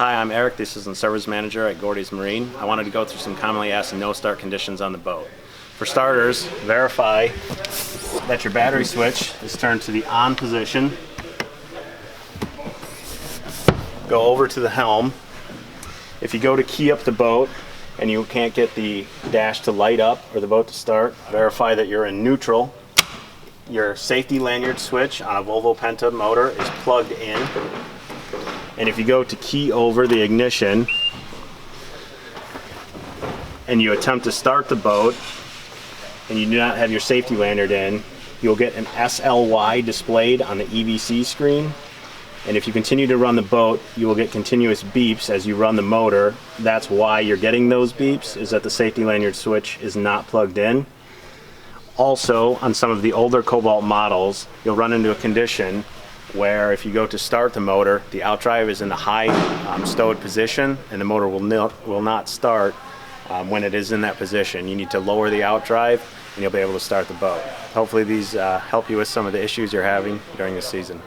Hi, I'm Eric, the Assistant Service Manager at Gordy's Marine. I wanted to go through some commonly asked no-start conditions on the boat. For starters, verify that your battery switch is turned to the on position. Go over to the helm. If you go to key up the boat and you can't get the dash to light up or the boat to start, verify that you're in neutral. Your safety lanyard switch on a Volvo Penta motor is plugged in. And if you go to key over the ignition and you attempt to start the boat and you do not have your safety lanyard in, you'll get an SLY displayed on the EVC screen. And if you continue to run the boat, you will get continuous beeps as you run the motor. That's why you're getting those beeps, is that the safety lanyard switch is not plugged in. Also, on some of the older Cobalt models, you'll run into a condition where if you go to start the motor, the outdrive is in the high stowed position and the motor will not start when it is in that position. You need to lower the outdrive and you'll be able to start the boat. Hopefully these help you with some of the issues you're having during the season.